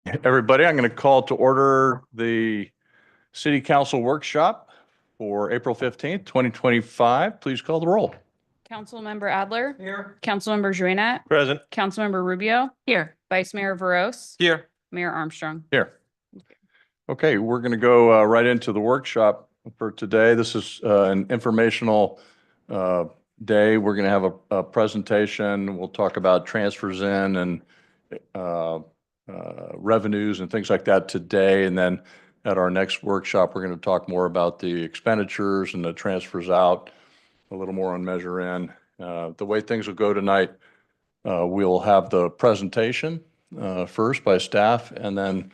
Everybody, I'm going to call to order the City Council workshop for April 15th, 2025. Please call the roll. Councilmember Adler. Here. Councilmember Juanette. Present. Councilmember Rubio. Here. Vice Mayor Veros. Here. Mayor Armstrong. Here. Okay, we're going to go right into the workshop for today. This is an informational day. We're going to have a presentation. We'll talk about transfers in and revenues and things like that today. And then at our next workshop, we're going to talk more about the expenditures and the transfers out, a little more on Measure In. The way things will go tonight, we'll have the presentation first by staff, and then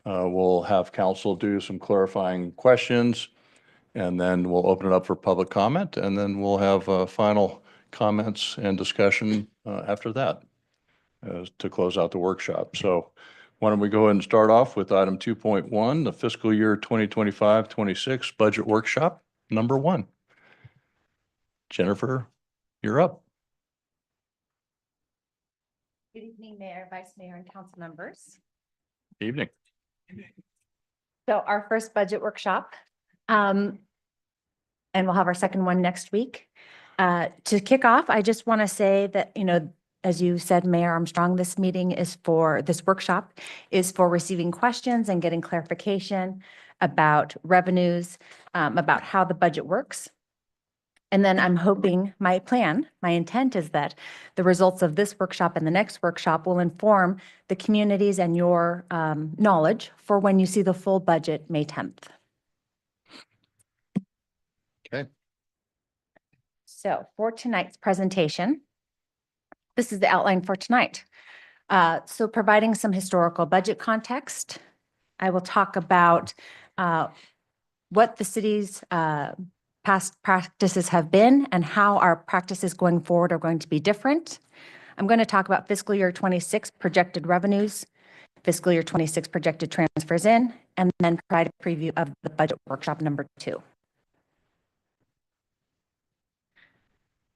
we'll have council do some clarifying questions, and then we'll open it up for public comment, and then we'll have final comments and discussion after that to close out the workshop. So why don't we go ahead and start off with item 2.1, the fiscal year 2025-26 budget workshop number 1. Jennifer, you're up. Good evening, Mayor, Vice Mayor, and council members. Evening. So our first budget workshop, and we'll have our second one next week. To kick off, I just want to say that, as you said, Mayor Armstrong, this workshop is for receiving questions and getting clarification about revenues, about how the budget works. And then I'm hoping, my intent is that the results of this workshop and the next workshop will inform the communities and your knowledge for when you see the full budget May 10th. Okay. So for tonight's presentation, this is the outline for tonight. So providing some historical budget context, I will talk about what the city's past practices have been and how our practices going forward are going to be different. I'm going to talk about fiscal year 26 projected revenues, fiscal year 26 projected transfers in, and then provide a preview of the budget workshop number 2.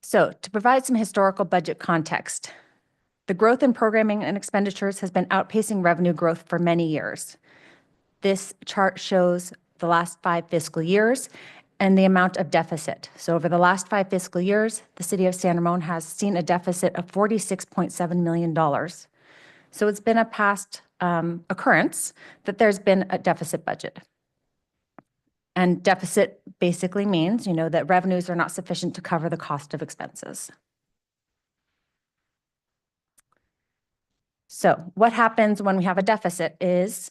So to provide some historical budget context, the growth in programming and expenditures has been outpacing revenue growth for many years. This chart shows the last 5 fiscal years and the amount of deficit. So over the last 5 fiscal years, the city of San Ramon has seen a deficit of $46.7 million. So it's been a past occurrence that there's been a deficit budget. And deficit basically means, that revenues are not sufficient to cover the cost of expenses. So what happens when we have a deficit is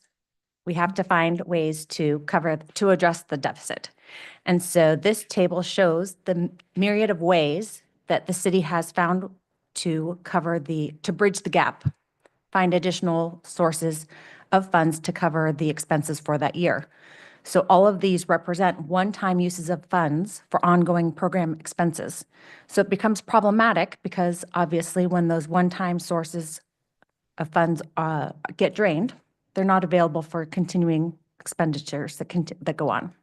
we have to find ways to address the deficit. And so this table shows the myriad of ways that the city has found to bridge the gap, find additional sources of funds to cover the expenses for that year. So all of these represent one-time uses of funds for ongoing program expenses. So it becomes problematic because obviously when those one-time sources of funds get drained, they're not available for continuing expenditures that go on.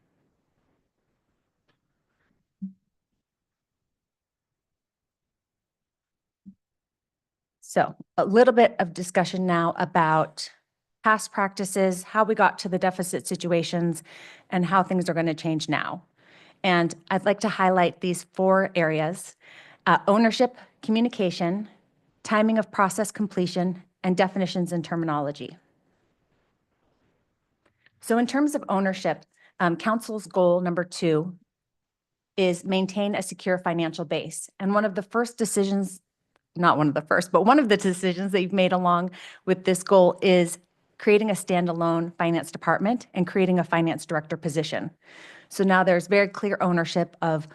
So a little bit of discussion now about past practices, how we got to the deficit situations, and how things are going to change now. And I'd like to highlight these 4 areas: ownership, communication, timing of process completion, and definitions and terminology. So in terms of ownership, council's goal number 2 is maintain a secure financial base. And one of the decisions that you've made along with this goal is creating a standalone finance department and creating a finance director position. So now there's very clear ownership of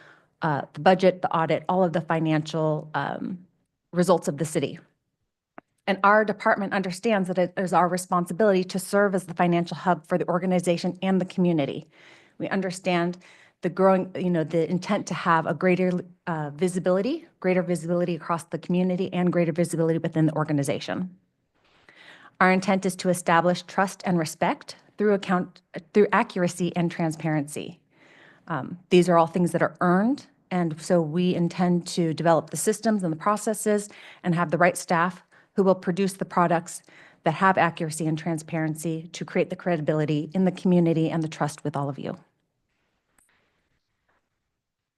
the budget, the audit, all of the financial results of the city. And our department understands that it is our responsibility to serve as the financial hub for the organization and the community. We understand the intent to have a greater visibility across the community and greater visibility within the organization. Our intent is to establish trust and respect through accuracy and transparency. These are all things that are earned, and so we intend to develop the systems and the processes and have the right staff who will produce the products that have accuracy and transparency to create the credibility in the community and the trust with all of you.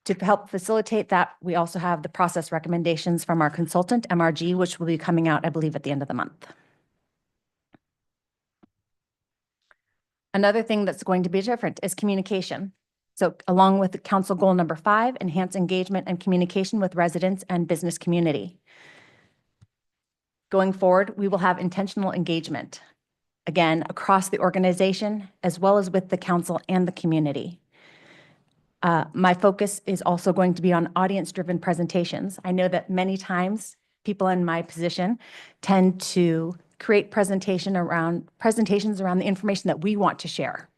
To help facilitate that, we also have the process recommendations from our consultant, MRG, which will be coming out, I believe, at the end of the month. Another thing that's going to be different is communication. So along with the council goal number 5, enhance engagement and communication with residents and business community. Going forward, we will have intentional engagement, again, across the organization, as well as with the council and the community. My focus is also going to be on audience-driven presentations. I know that many times people in my position tend to create presentations around the information that we want to share.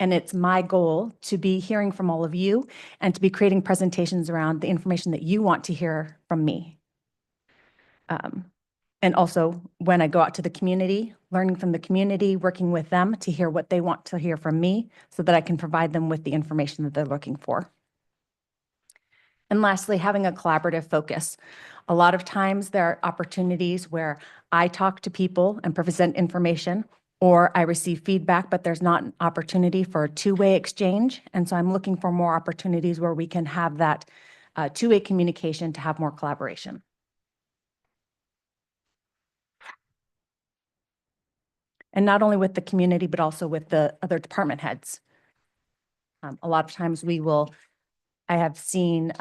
And it's my goal to be hearing from all of you and to be creating presentations around the information that you want to hear from me. And also when I go out to the community, learning from the community, working with them to hear what they want to hear from me so that I can provide them with the information that they're looking for. And lastly, having a collaborative focus. A lot of times there are opportunities where I talk to people and present information, or I receive feedback, but there's not an opportunity for a two-way exchange. And so I'm looking for more opportunities where we can have that two-way communication to have more collaboration. And not only with the community, but also with the other department heads. A lot of times I have seen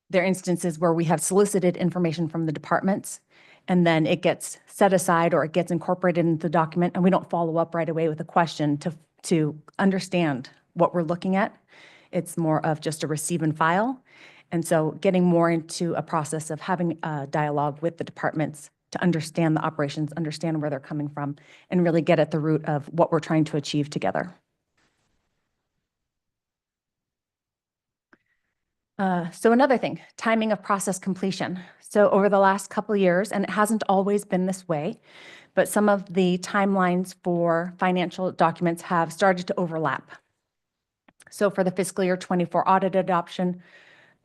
there are instances where we have solicited information from the departments, and then it gets set aside or it gets incorporated into the document, and we don't follow up right away with a question to understand what we're looking at. It's more of just a receive and file. And so getting more into a process of having a dialogue with the departments to understand the operations, understand where they're coming from, and really get at the root of what we're trying to achieve together. So another thing, timing of process completion. So over the last couple of years, and it hasn't always been this way, but some of the timelines for financial documents have started to overlap. So for the fiscal year 24 audit adoption,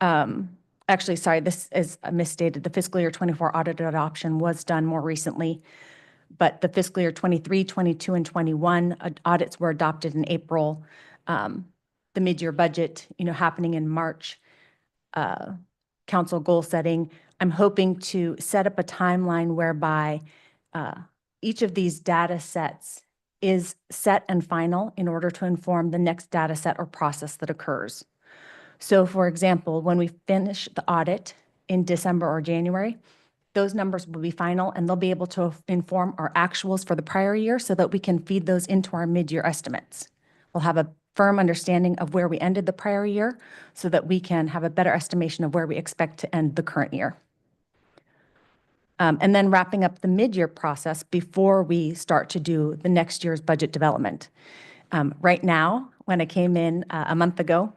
actually, sorry, this is misstated. The fiscal year 24 audit adoption was done more recently, but the fiscal year 23, 22, and 21 audits were adopted in April. The mid-year budget, happening in March. Council goal setting. I'm hoping to set up a timeline whereby each of these data sets is set and final in order to inform the next data set or process that occurs. So for example, when we finish the audit in December or January, those numbers will be final and they'll be able to inform our actuals for the prior year so that we can feed those into our mid-year estimates. We'll have a firm understanding of where we ended the prior year so that we can have a better estimation of where we expect to end the current year. And then wrapping up the mid-year process before we start to do the next year's budget development. Right now, when I came in a month ago,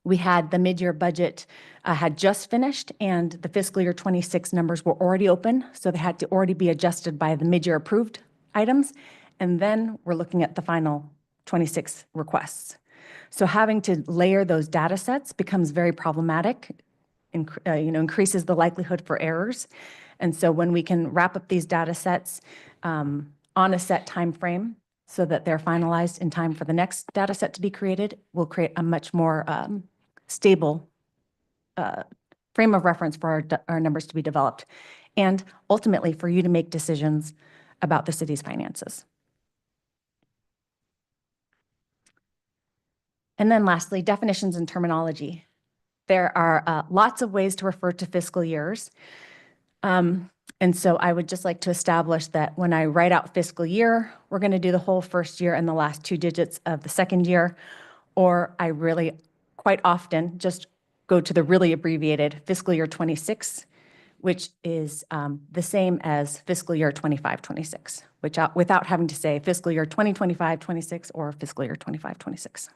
we had the mid-year budget had just finished and the fiscal year 26 numbers were already open. So they had to already be adjusted by the mid-year approved items. And then we're looking at the final 26 requests. So having to layer those data sets becomes very problematic, increases the likelihood for errors. And so when we can wrap up these data sets on a set time frame so that they're finalized in time for the next data set to be created, we'll create a much more stable frame of reference for our numbers to be developed, and ultimately for you to make decisions about the city's finances. And then lastly, definitions and terminology. There are lots of ways to refer to fiscal years. And so I would just like to establish that when I write out fiscal year, we're going to do the whole first year and the last 2 digits of the second year, or I really quite often just go to the really abbreviated fiscal year 26, which is the same as fiscal year 25-26, without having to say fiscal year 2025-26 or fiscal year 25-26.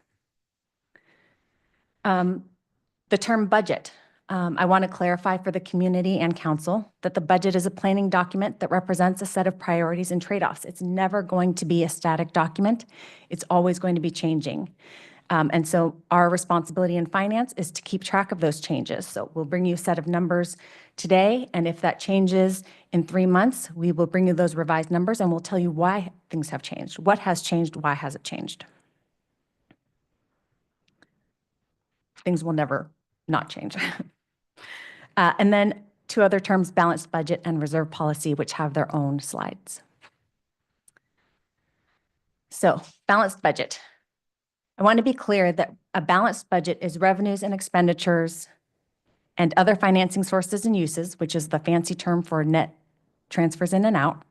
The term budget. I want to clarify for the community and council that the budget is a planning document that represents a set of priorities and trade-offs. It's never going to be a static document. It's always going to be changing. And so our responsibility in finance is to keep track of those changes. So we'll bring you a set of numbers today, and if that changes in 3 months, we will bring you those revised numbers and we'll tell you why things have changed. What has changed? Why has it changed? Things will never not change. And then 2 other terms, balanced budget and reserve policy, which have their own slides. So balanced budget. I want to be clear that a balanced budget is revenues and expenditures and other financing sources and uses, which is the fancy term for net transfers in and out,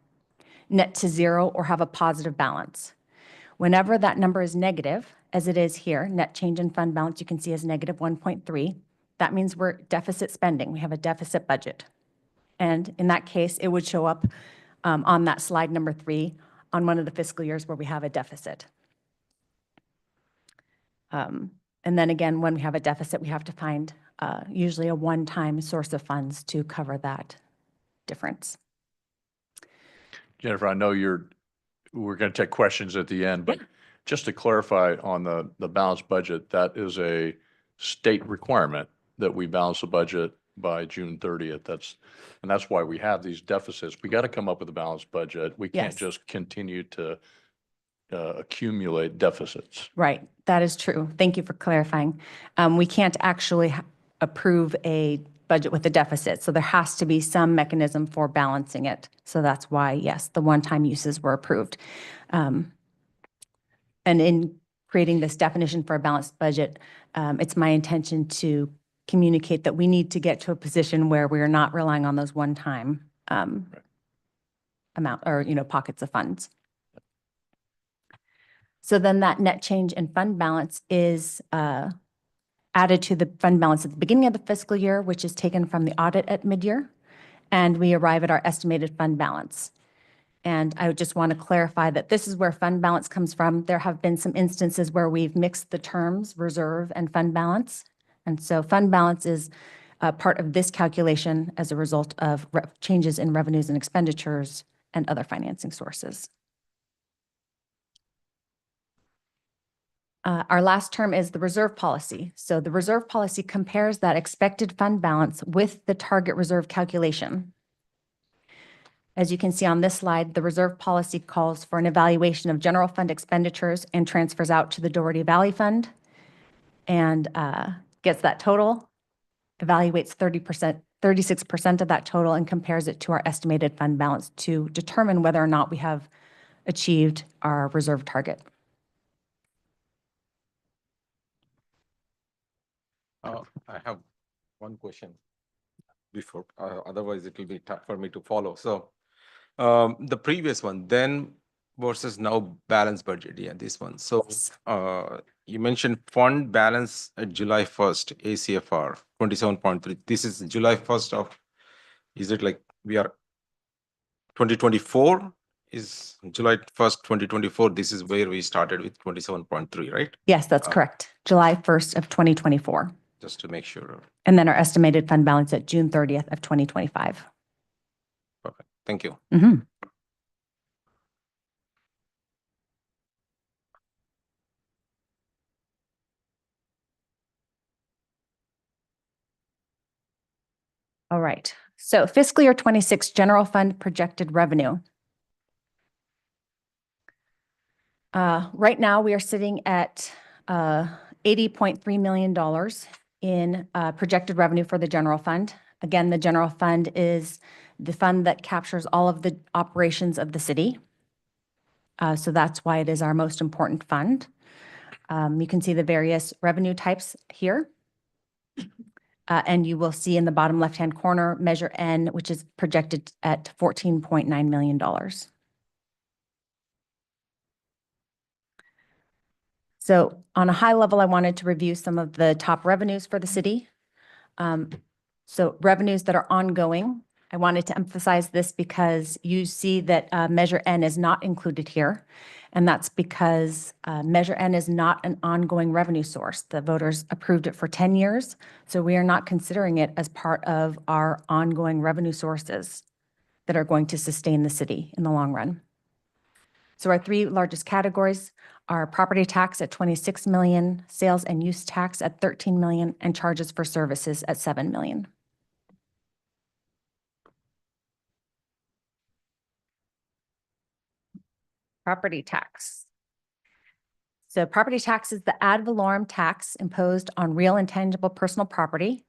net to zero or have a positive balance. Whenever that number is negative, as it is here, net change in fund balance you can see is negative 1.3. That means we're deficit spending. We have a deficit budget. And in that case, it would show up on that slide number 3 on one of the fiscal years where we have a deficit. And then again, when we have a deficit, we have to find usually a one-time source of funds to cover that difference. Jennifer, I know we're going to take questions at the end, but just to clarify on the balanced budget, that is a state requirement that we balance the budget by June 30th. And that's why we have these deficits. We got to come up with a balanced budget. We can't Yes. just continue to accumulate deficits. Right, that is true. Thank you for clarifying. We can't actually approve a budget with a deficit, so there has to be some mechanism for balancing it. So that's why, yes, the one-time uses were approved. And in creating this definition for a balanced budget, it's my intention to communicate that we need to get to a position where we are not relying on those one-time amount or, pockets of funds. So then that net change in fund balance is added to the fund balance at the beginning of the fiscal year, which is taken from the audit at mid-year, and we arrive at our estimated fund balance. And I would just want to clarify that this is where fund balance comes from. There have been some instances where we've mixed the terms reserve and fund balance. And so fund balance is part of this calculation as a result of changes in revenues and expenditures and other financing sources. Our last term is the reserve policy. So the reserve policy compares that expected fund balance with the target reserve calculation. As you can see on this slide, the reserve policy calls for an evaluation of general fund expenditures and transfers out to the Doherty Valley Fund and gets that total, evaluates 36% of that total and compares it to our estimated fund balance to determine whether or not we have achieved our reserve target. I have one question before, otherwise it will be tough for me to follow. So the previous one, then versus now balanced budget, yeah, this one. So you mentioned fund balance at July 1st, ACFR 27.3. This is July 1st of, is it like we are 2024? Is July 1st, 2024, this is where we started with 27.3, right? Yes, that's correct. July 1st of 2024. Just to make sure. And then our estimated fund balance at June 30th of 2025. Perfect. Thank you. Mhm. All right. So fiscal year 26 general fund projected revenue. Right now, we are sitting at $80.3 million in projected revenue for the general fund. Again, the general fund is the fund that captures all of the operations of the city. So that's why it is our most important fund. You can see the various revenue types here. And you will see in the bottom left-hand corner, Measure N, which is projected at $14.9 million. So on a high level, I wanted to review some of the top revenues for the city. So revenues that are ongoing, I wanted to emphasize this because you see that Measure N is not included here. And that's because Measure N is not an ongoing revenue source. The voters approved it for 10 years. So we are not considering it as part of our ongoing revenue sources that are going to sustain the city in the long run. So our three largest categories are property tax at 26 million, sales and use tax at 13 million, and charges for services at 7 million. Property tax. So property tax is the ad valorem tax imposed on real and tangible personal property.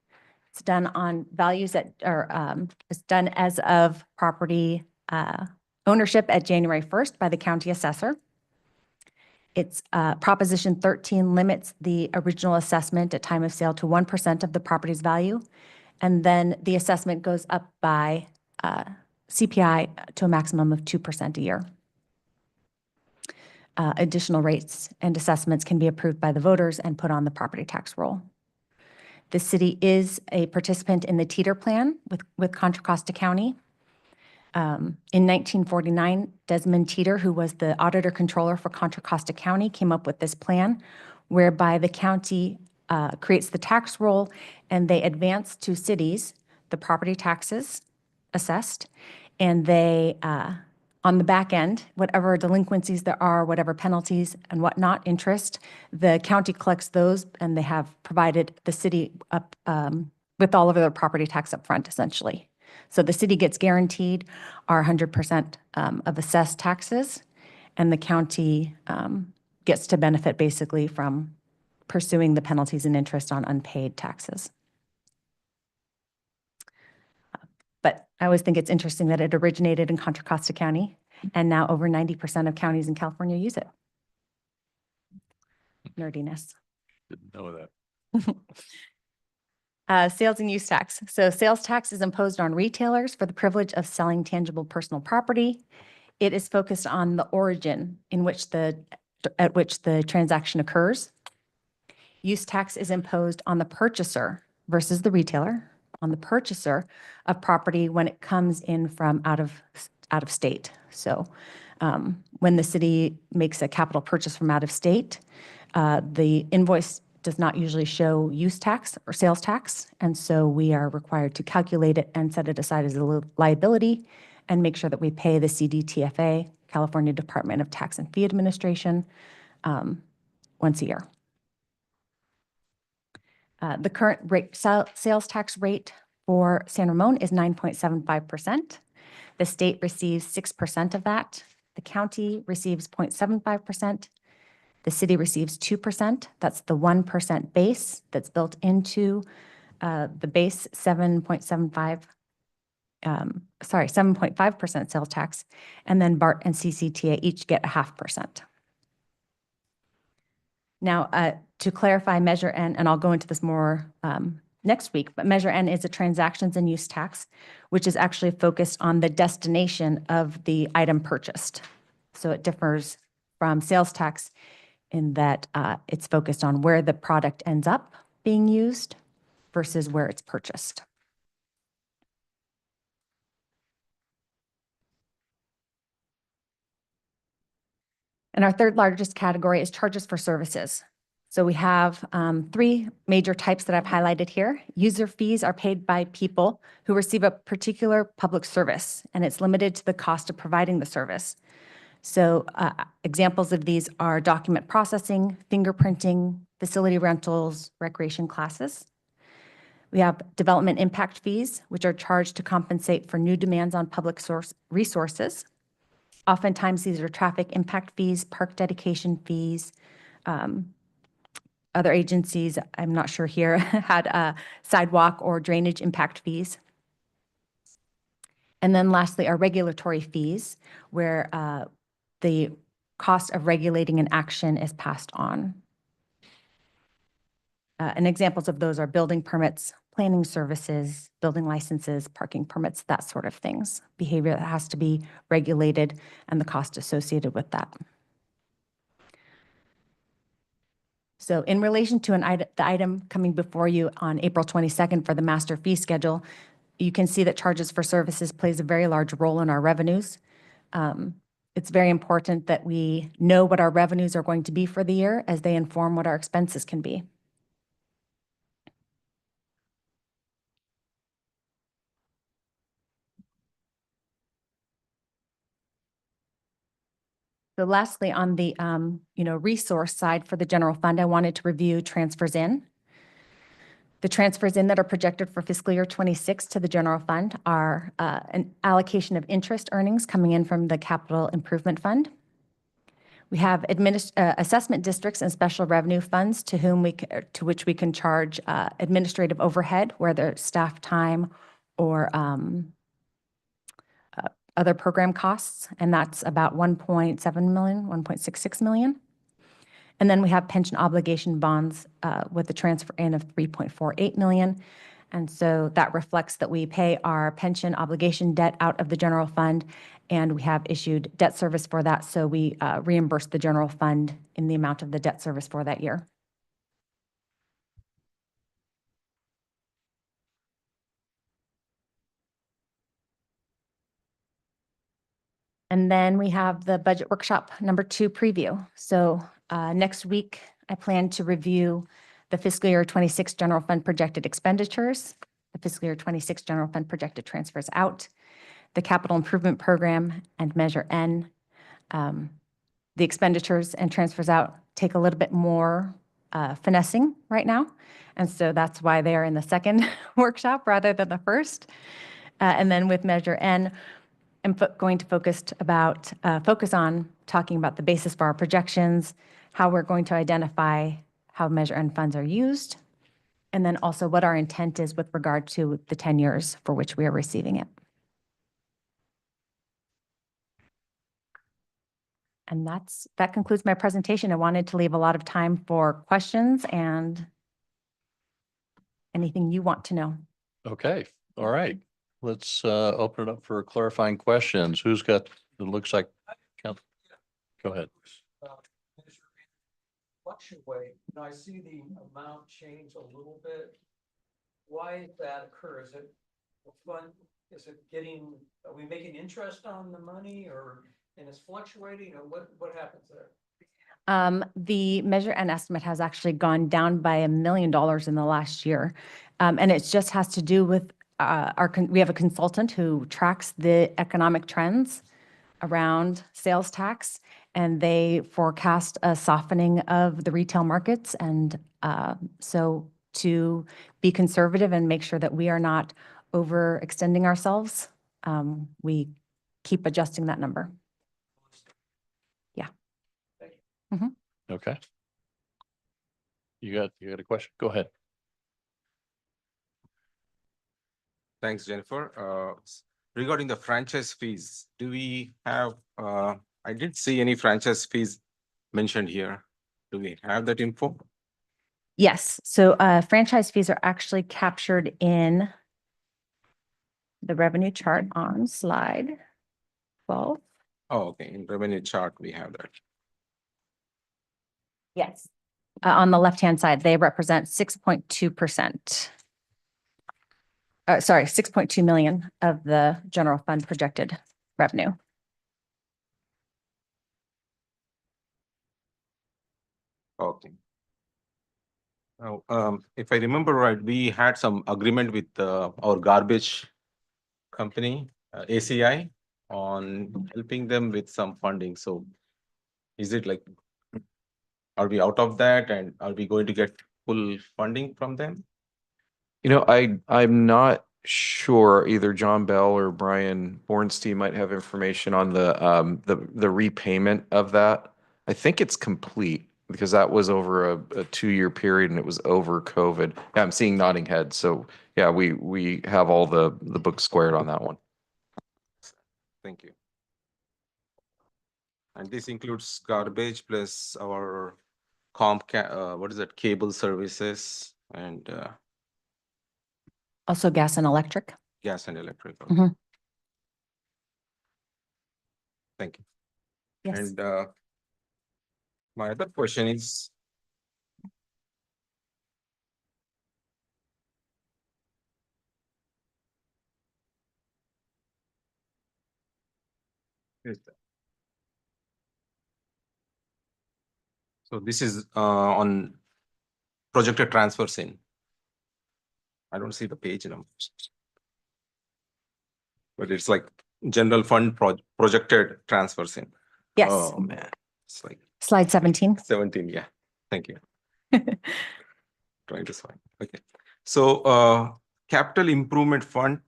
It's done on values that are, it's done as of property ownership at January 1st by the county assessor. It's Proposition 13 limits the original assessment at time of sale to 1% of the property's value. And then the assessment goes up by CPI to a maximum of 2% a year. Additional rates and assessments can be approved by the voters and put on the property tax roll. The city is a participant in the Teeter Plan with Contra Costa County. In 1949, Desmond Teeter, who was the auditor controller for Contra Costa County, came up with this plan whereby the county creates the tax roll and they advance to cities the property taxes assessed, and they, on the back end, whatever delinquencies there are, whatever penalties and whatnot, interest, the county collects those and they have provided the city up with all of their property tax up front, essentially. So the city gets guaranteed our 100% of assessed taxes, and the county gets to benefit basically from pursuing the penalties and interest on unpaid taxes. But I always think it's interesting that it originated in Contra Costa County, and now over 90% of counties in California use it. Nerdiness. Didn't know that. Sales and use tax. So sales tax is imposed on retailers for the privilege of selling tangible personal property. It is focused on the origin at which the transaction occurs. Use tax is imposed on the purchaser versus the retailer, on the purchaser of property when it comes in from out of state. So when the city makes a capital purchase from out of state, the invoice does not usually show use tax or sales tax. And so we are required to calculate it and set it aside as a liability and make sure that we pay the CDTFA, California Department of Tax and Fee Administration, once a year. The current sales tax rate for San Ramon is 9.75%. The state receives 6% of that. The county receives 0.75%. The city receives 2%. That's the 1% base that's built into the base 7.5% sales tax. And then BART and CCTA each get 0.5%. Now, to clarify Measure N, and I'll go into this more next week, but Measure N is a transactions and use tax, which is actually focused on the destination of the item purchased. So it differs from sales tax in that it's focused on where the product ends up being used versus where it's purchased. And our third largest category is charges for services. So we have three major types that I've highlighted here. User fees are paid by people who receive a particular public service, and it's limited to the cost of providing the service. So examples of these are document processing, fingerprinting, facility rentals, recreation classes. We have development impact fees, which are charged to compensate for new demands on public resources. Oftentimes, these are traffic impact fees, park dedication fees. Other agencies, I'm not sure here, had sidewalk or drainage impact fees. And then lastly, our regulatory fees, where the cost of regulating an action is passed on. And examples of those are building permits, planning services, building licenses, parking permits, that sort of things. Behavior that has to be regulated and the cost associated with that. So in relation to the item coming before you on April 22nd for the master fee schedule, you can see that charges for services plays a very large role in our revenues. It's very important that we know what our revenues are going to be for the year as they inform what our expenses can be. So lastly, on the, resource side for the general fund, I wanted to review transfers in. The transfers in that are projected for fiscal year 26 to the general fund are an allocation of interest earnings coming in from the capital improvement fund. We have assessment districts and special revenue funds to which we can charge administrative overhead, whether staff time or other program costs, and that's about 1.7 million, 1.66 million. And then we have pension obligation bonds with a transfer in of 3.48 million. And so that reflects that we pay our pension obligation debt out of the general fund, and we have issued debt service for that. So we reimburse the general fund in the amount of the debt service for that year. And then we have the budget workshop number 2 preview. So next week, I plan to review the fiscal year 26 general fund projected expenditures, the fiscal year 26 general fund projected transfers out, the capital improvement program and Measure N. The expenditures and transfers out take a little bit more finessing right now. And so that's why they are in the second workshop rather than the first. And then with Measure N, I'm going to focus on talking about the basis for our projections, how we're going to identify how Measure N funds are used, and then also what our intent is with regard to the 10 years for which we are receiving it. And that concludes my presentation. I wanted to leave a lot of time for questions and anything you want to know. Okay, all right. Let's open it up for clarifying questions. Who's got, it looks like, go ahead. Fluctuate. Now I see the amount change a little bit. Why did that occur? Is it fun? Is it getting, are we making interest on the money and it's fluctuating, or what happens there? The Measure N estimate has actually gone down by $1 million in the last year. And it just has to do with we have a consultant who tracks the economic trends around sales tax, and they forecast a softening of the retail markets. And so to be conservative and make sure that we are not overextending ourselves, we keep adjusting that number. Okay. You got a question? Go ahead. Thanks, Jennifer. Regarding the franchise fees, do we have, I didn't see any franchise fees mentioned here. Do we have that info? Yes. So franchise fees are actually captured in the revenue chart on slide 12. Oh, okay. In revenue chart, we have that. Yes. On the left-hand side, they represent 6.2%. Sorry, 6.2 million of the general fund projected revenue. Okay. Now, if I remember right, we had some agreement with our garbage company, ACI, on helping them with some funding. So is it like, are we out of that, and are we going to get full funding from them? You know, I'm not sure. Either John Bell or Brian Bornstein might have information on the repayment of that. I think it's complete because that was over a 2-year period and it was over COVID. Yeah, I'm seeing nodding heads. So yeah, we have all the books squared on that one. Thank you. And this includes garbage plus our cable services and Also gas and electric. gas and electric. Mhm. Thank you. Yes. And my other question is, so this is on projected transfers in. I don't see the page numbers. But it's like general fund projected transfers in. Yes, Oh, man. It's like slide 17. 17, yeah. Thank you. Trying to find. Okay. So, capital improvement fund,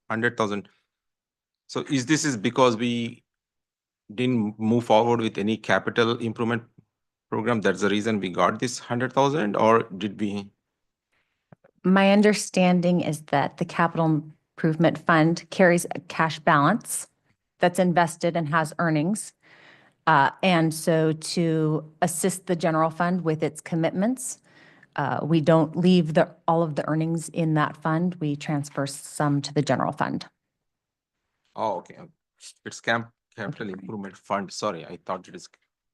100,000. So is because we didn't move forward with any capital improvement program? That's the reason we got this 100,000, or did we? My understanding is that the capital improvement fund carries a cash balance that's invested and has earnings. And so to assist the general fund with its commitments, we don't leave all of the earnings in that fund. We transfer some to the general fund. Oh, okay. It's capital improvement fund. Sorry, I thought it is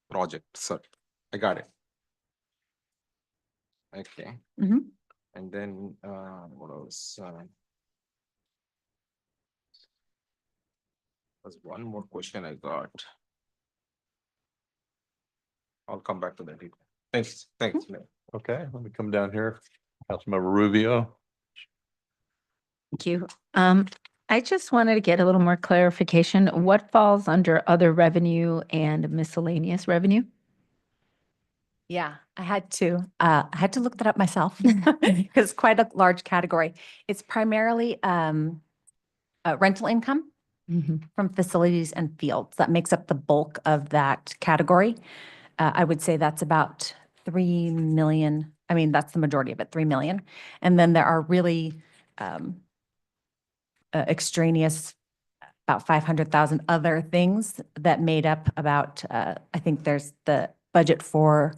project. Sorry, I got it. Okay. Mhm. And then, what else? There's one more question I got. I'll come back to that. Thanks, thanks. Mayor. Okay, let me come down here. Councilmember Rubio. Thank you. I just wanted to get a little more clarification. What falls under other revenue and miscellaneous revenue? Yeah, I had to look that up myself because it's quite a large category. It's primarily rental income from facilities and fields. That makes up the bulk of that category. I would say that's about 3 million. I mean, that's the majority of it, 3 million. And then there are really extraneous, about 500,000 other things that made up about, I think there's the budget for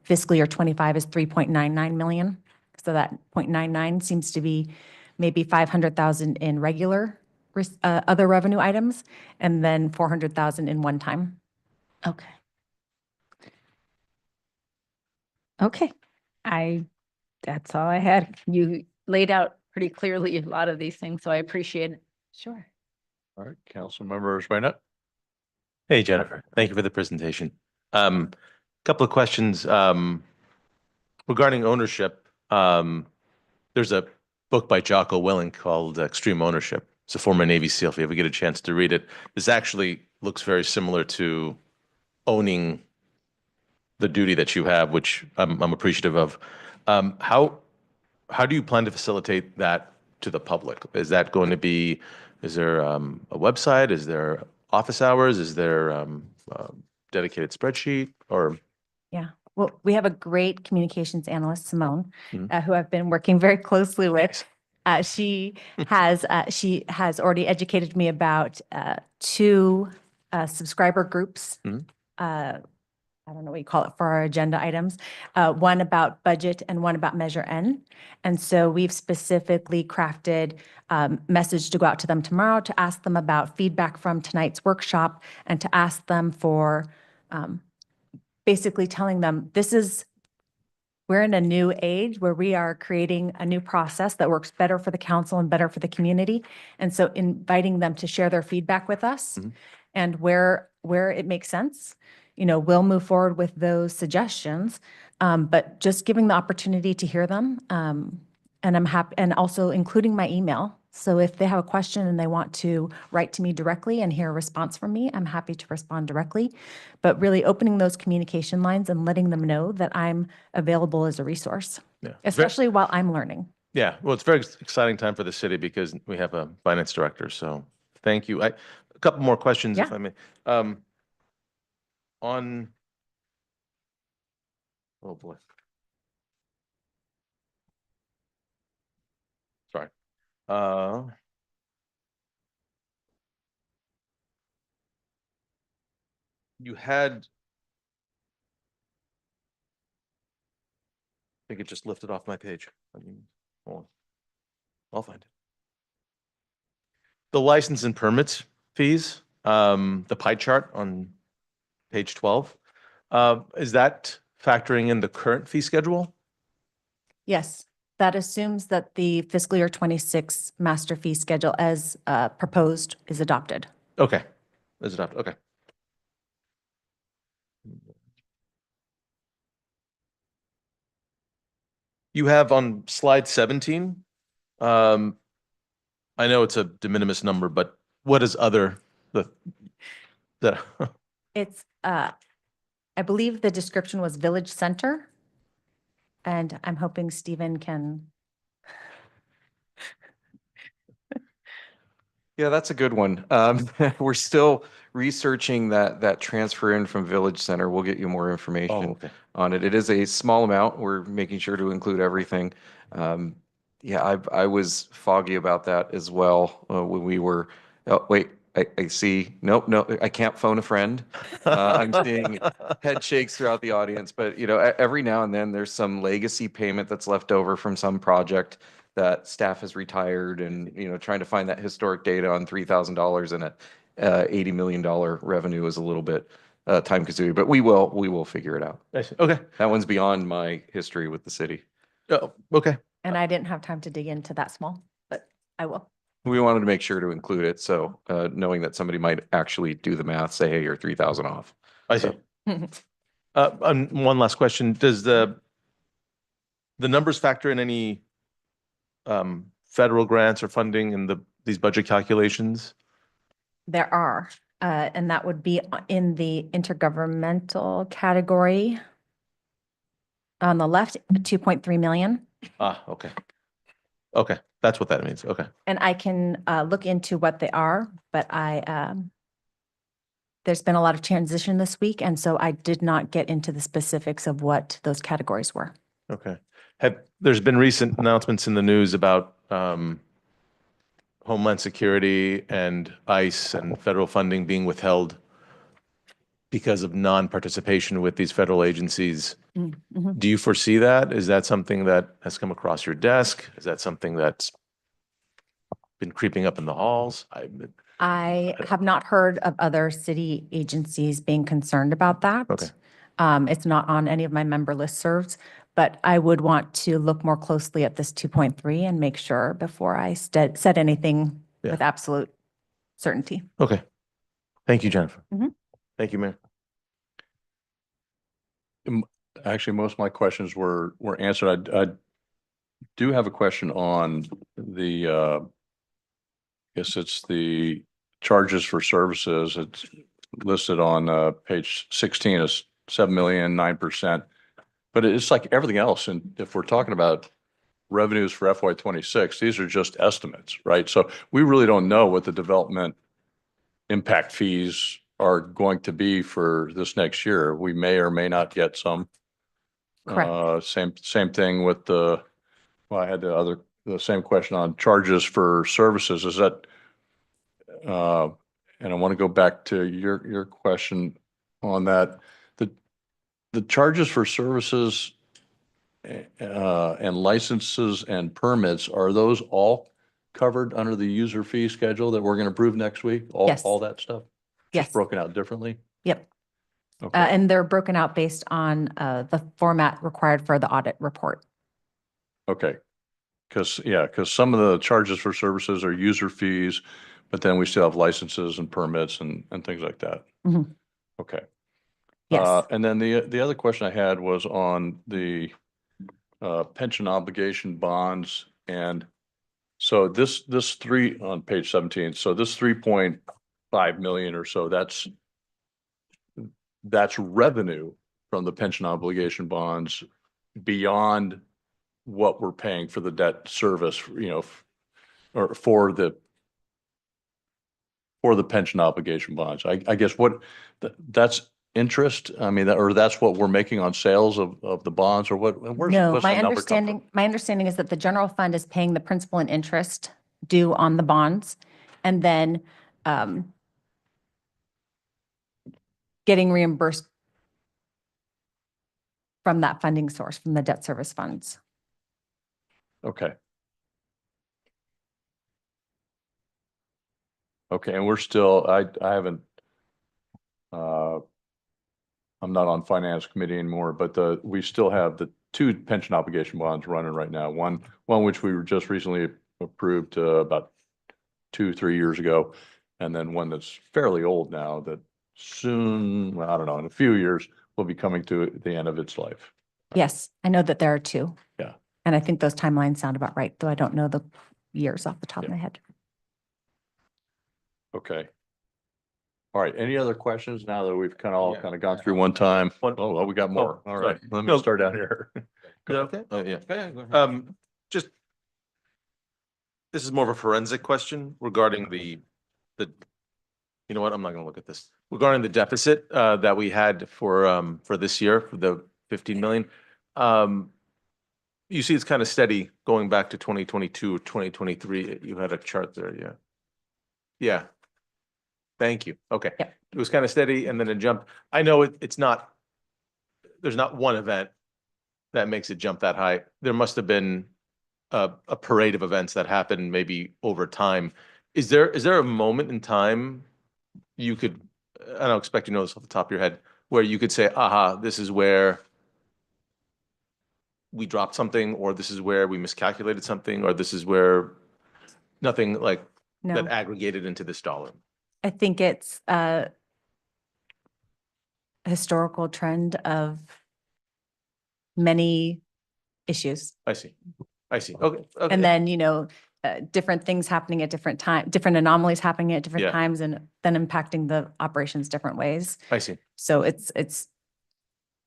fiscal year 25 is 3.99 million. So that 0.99 seems to be maybe 500,000 in regular other revenue items, and then 400,000 in one time. Okay. Okay, that's all I had. You laid out pretty clearly a lot of these things, so I appreciate it. Sure. All right, Councilmember Swaynet. Hey, Jennifer, thank you for the presentation. Couple of questions regarding ownership. There's a book by Jocko Willink called Extreme Ownership. It's a former Navy SEAL. If you ever get a chance to read it, this actually looks very similar to owning the duty that you have, which I'm appreciative of. How do you plan to facilitate that to the public? Is that going to be, is there a website? Is there office hours? Is there a dedicated spreadsheet or? Yeah. Well, we have a great communications analyst, Simone, Mhm. who I've been working very closely with. She has already educated me about 2 subscriber groups. Mhm. I don't know what you call it for our agenda items. One about budget and one about Measure N. And so we've specifically crafted message to go out to them tomorrow to ask them about feedback from tonight's workshop and to ask them for basically telling them we're in a new age where we are creating a new process that works better for the council and better for the community. And so inviting them to share their feedback with us Mhm. and where it makes sense, we'll move forward with those suggestions. But just giving the opportunity to hear them. And I'm happy, and also including my email. So if they have a question and they want to write to me directly and hear a response from me, I'm happy to respond directly. But really opening those communication lines and letting them know that I'm available as a resource, Yeah. especially while I'm learning. Yeah, well, it's a very exciting time for the city because we have a finance director. So thank you. A couple more questions, if Yeah. I may. On, oh boy. Sorry. You had, I think it just lifted off my page. Hold on. I'll find it. The license and permits fees, the pie chart on page 12, is that factoring in the current fee schedule? Yes, that assumes that the fiscal year 26 master fee schedule as proposed is adopted. Okay, is it up? Okay. You have on slide 17, I know it's a de minimis number, but what is other, the It's, I believe the description was Village Center. And I'm hoping Stephen can, Yeah, that's a good one. We're still researching that transfer in from Village Center. We'll get you more Oh, information okay. on it. It is a small amount. We're making sure to include everything. Yeah, I was foggy about that as well, when we were, oh, wait, I see, nope, no, I can't phone a friend. I'm seeing head shakes throughout the audience, but every now and then there's some legacy payment that's left over from some project that staff has retired and, trying to find that historic data on $3,000 and a $80 million revenue is a little bit time consuming, but we will figure it out. I see. Okay. That one's beyond my history with the city. Oh, okay. and I didn't have time to dig into that small, but I will. We wanted to make sure to include it, so knowing that somebody might actually do the math, say, hey, you're 3,000 off. I see. So- And one last question. Does the numbers factor in any federal grants or funding in these budget calculations? There are, and that would be in the intergovernmental category. On the left, 2.3 million. Ah, okay. Okay, that's what that means. Okay. And I can look into what they are, but there's been a lot of transition this week, and so I did not get into the specifics of what those categories were. Okay. There's been recent announcements in the news about Homeland Security and ICE and federal funding being withheld because of non-participation with these federal agencies. Mhm. Do you foresee that? Is that something that has come across your desk? Is that something that's been creeping up in the halls? I have not heard of other city agencies being concerned about that. Okay. It's not on any of my member listservs, but I would want to look more closely at this 2.3 and make sure before I said anything Yeah. with absolute certainty. Okay. Thank you, Jennifer. Mhm. Thank you, Mayor. Actually, most of my questions were answered. I do have a question on the, I guess it's the charges for services. It's listed on page 16 as 7 million, 9%. But it's like everything else. And if we're talking about revenues for FY 26, these are just estimates, right? So we really don't know what the development impact fees are going to be for this next year. We may or may not get some. Correct. Same thing with I had the same question on charges for services. Is that, and I want to go back to your question on that. The charges for services and licenses and permits, are those all covered under the user fee schedule that we're going to approve next week? Yes. All that stuff? Yes. Just broken out differently? Yep. Okay. And they're broken out based on the format required for the audit report. Okay. Because some of the charges for services are user fees, but then we still have licenses and permits and things like that. Mhm. Okay. Yes. And then the other question I had was on the pension obligation bonds. And so this three on page 17, so this 3.5 million or so, that's revenue from the pension obligation bonds beyond what we're paying for the debt service, or for the pension obligation bonds. I guess that's interest. I mean, or that's what we're making on sales of the bonds, or what? No, what's my the number come from? understanding is that the general fund is paying the principal and interest due on the bonds, and then getting reimbursed from that funding source, from the debt service funds. Okay. Okay, and we're still, I haven't, I'm not on finance committee anymore, but we still have the two pension obligation bonds running right now. One which we were just recently approved about 2-3 years ago, and then one that's fairly old now that soon, well, I don't know, in a few years will be coming to the end of its life. Yes, I know that there are two. Yeah. And I think those timelines sound about right, though I don't know the years off the top of Yeah. my head. Okay. All right, any other questions now that we've kind of all Yeah. kind of gone through one time? One- Oh, well, we got more. All right, sorry. let me No. start down here. Is that okay? Oh, yeah. Yeah, go ahead. Just, this is more of a forensic question regarding the, you know what, I'm not gonna look at this. Regarding the deficit, that we had for this year, for the 15 million. You see it's kind of steady going back to 2022, 2023. You had a chart there, yeah. Yeah. Thank you. Okay. Yep. It was kind of steady and then it jumped. I know it's not, there's not one event that makes it jump that high. There must have been a parade of events that happened maybe over time. Is there a moment in time you could, I don't expect you to know this off the top of your head, where you could say, aha, this is where we dropped something, or this is where we miscalculated something, or this is where nothing like No, that aggregated into this dollar? I think it's a historical trend of many issues. I see. I see. Okay. Okay. And then, different things happening at different time, different anomalies happening at different Yeah. times and then impacting the operations different ways. I see. So it's,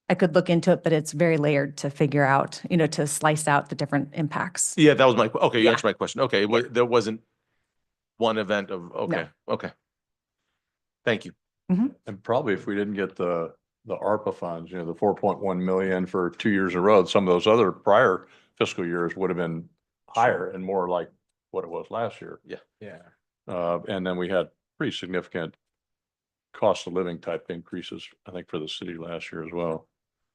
I could look into it, but it's very layered to figure out, to slice out the different impacts. Yeah, that was my, okay, you Yeah. answered my question. Okay, there wasn't one event of, okay, okay. Thank you. And probably if we didn't get the ARPA funds, the 4.1 million for 2 years in a row, some of those other prior fiscal years would have been higher and more like what it was last year. Yeah. And then we had pretty significant cost of living type increases, I think, for the city last year as well.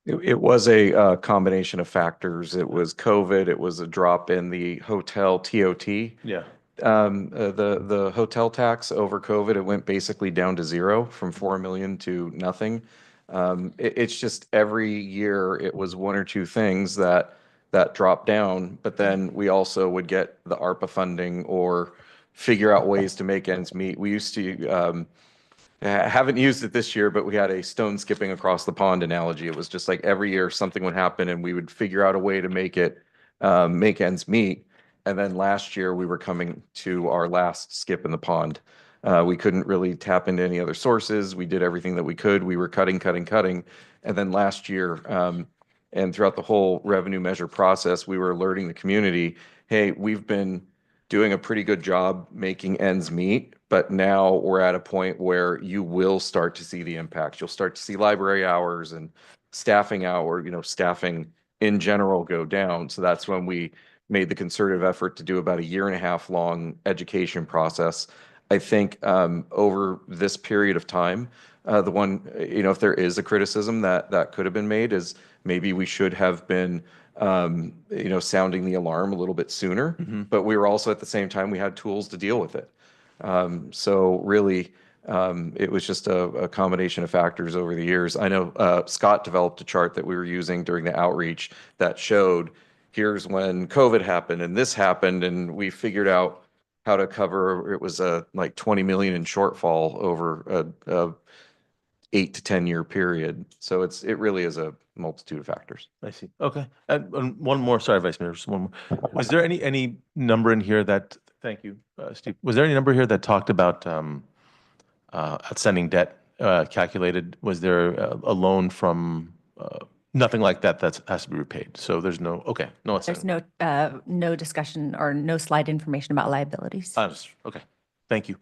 It was a combination of factors. It was COVID, it was a drop in the hotel TOT. Yeah. The hotel tax over COVID, it went basically down to zero from 4 million to nothing. It's just every year it was one or two things that dropped down, but then we also would get the ARPA funding or figure out ways to make ends meet. We used to, haven't used it this year, but we had a stone skipping across the pond analogy. It was just like every year something would happen and we would figure out a way to make it, make ends meet. And then last year we were coming to our last skip in the pond. We couldn't really tap into any other sources. We did everything that we could. We were cutting. And then last year, and throughout the whole revenue measure process, we were alerting the community, hey, we've been doing a pretty good job making ends meet, but now we're at a point where you will start to see the impacts. You'll start to see library hours and staffing staffing in general go down. So that's when we made the concerted effort to do about a 1.5 year long education process. I think over this period of time, the one, if there is a criticism that could have been made is maybe we should have been, sounding the alarm a little bit sooner, but we were also at the same time, we had tools to deal with it. So really, it was just a combination of factors over the years. I know Scott developed a chart that we were using during the outreach that showed here's when COVID happened and this happened, and we figured out how to cover, it was like 20 million in shortfall over a 8 to 10 year period. So it really is a multitude of factors. I see. Okay. And one more, sorry, Vice Mayor, just one more. Was there any number in here that, thank you, Steve. Was there any number here that talked about outstanding debt calculated? Was there a loan from, nothing like that has to be repaid? So there's no, okay, no, it's. There's no discussion or no slide information about liabilities. Okay, thank you.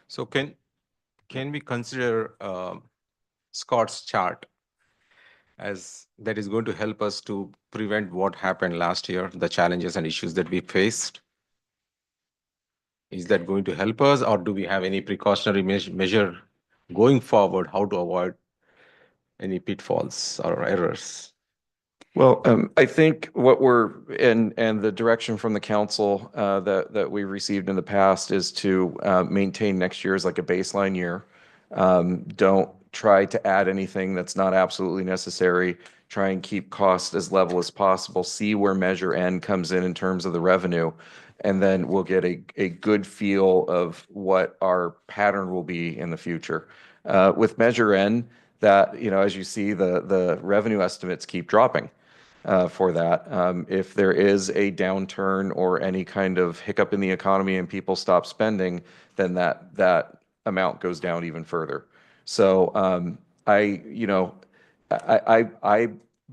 So can we consider Scott's chart as that is going to help us to prevent what happened last year, the challenges and issues that we faced? Is that going to help us, or do we have any precautionary measure going forward, how to avoid any pitfalls or errors? Well, I think what we're and the direction from the council that we received in the past is to maintain next year as like a baseline year. Don't try to add anything that's not absolutely necessary. Try and keep costs as level as possible. See where Measure N comes in terms of the revenue, and then we'll get a good feel of what our pattern will be in the future. With Measure N, that as you see, the revenue estimates keep dropping. For that. If there is a downturn or any kind of hiccup in the economy and people stop spending, then that amount goes down even further. So I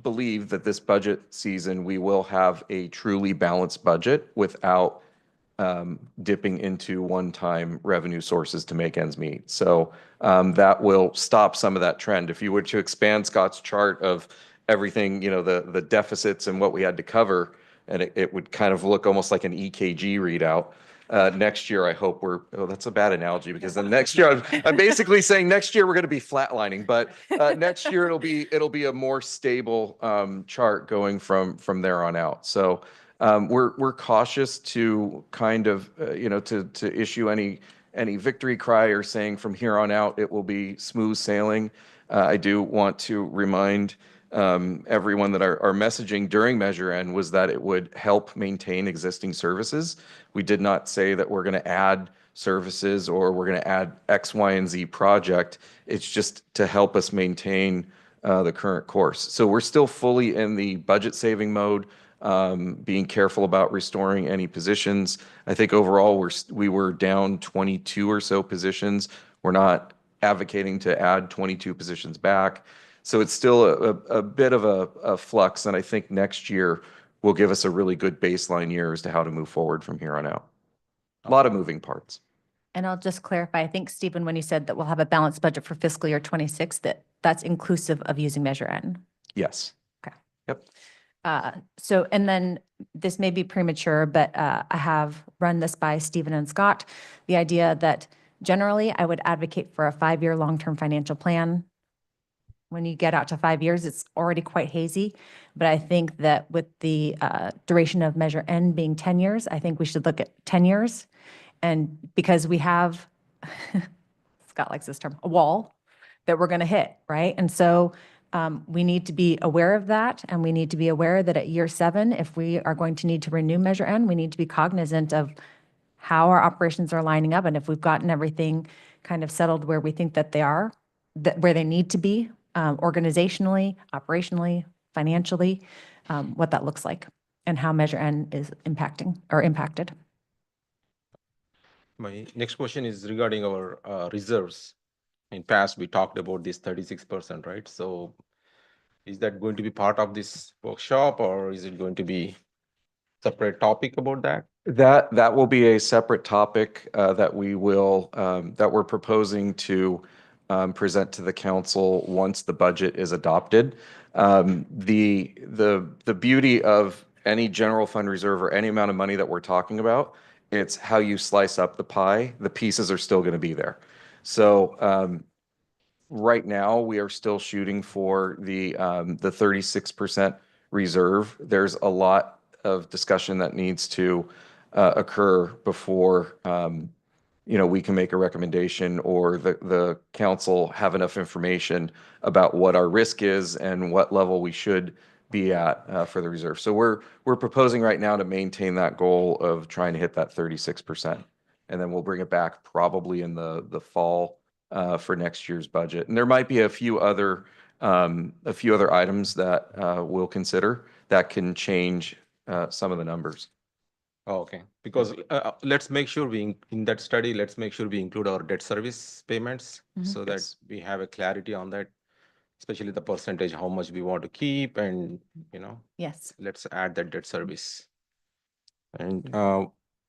believe that this budget season, we will have a truly balanced budget without dipping into one-time revenue sources to make ends meet. So that will stop some of that trend. If you were to expand Scott's chart of everything, the deficits and what we had to cover, and it would kind of look almost like an EKG readout. Next year, I hope that's a bad analogy because then next year, I'm basically saying next year we're going to be flatlining, but next year it'll be a more stable chart going from there on out. So we're cautious to kind of, to issue any victory cry or saying from here on out it will be smooth sailing. I do want to remind everyone that our messaging during Measure N was that it would help maintain existing services. We did not say that we're going to add services or we're going to add X, Y, and Z project. It's just to help us maintain the current course. So we're still fully in the budget saving mode, being careful about restoring any positions. I think overall we were down 22 or so positions. We're not advocating to add 22 positions back. So it's still a bit of a flux, and I think next year will give us a really good baseline year as to how to move forward from here on out. A lot of moving parts. And I'll just clarify, I think, Stephen, when you said that we'll have a balanced budget for fiscal year 26, that's inclusive of using Measure N. Yes. Okay. Yep. So, and then this may be premature, but I have run this by Stephen and Scott. The idea that generally I would advocate for a 5-year long-term financial plan. When you get out to 5 years, it's already quite hazy. But I think that with the duration of Measure N being 10 years, I think we should look at 10 years. And because we have, Scott likes this term, a wall that we're going to hit, right? And so we need to be aware of that. And we need to be aware that at year 7, if we are going to need to renew Measure N, we need to be cognizant of how our operations are lining up. And if we've gotten everything kind of settled where we think that they are, where they need to be, organizationally, operationally, financially, what that looks like and how Measure N is impacted. My next question is regarding our reserves. In past, we talked about this 36%, right? So is that going to be part of this workshop or is it going to be separate topic about that? That will be a separate topic that we're proposing to present to the council once the budget is adopted. The beauty of any general fund reserve or any amount of money that we're talking about, it's how you slice up the pie. The pieces are still going to be there. So right now we are still shooting for the 36% reserve. There's a lot of discussion that needs to occur before we can make a recommendation or the council have enough information about what our risk is and what level we should be at for the reserve. So we're proposing right now to maintain that goal of trying to hit that 36%. And then we'll bring it back probably in the fall for next year's budget. And there might be a few other items that we'll consider that can change some of the numbers. Oh, okay, because let's make sure in that study, let's make sure we include our debt service payments so that we have a clarity on that, especially the percentage, how much we want to keep and, Yes. let's add that debt service. And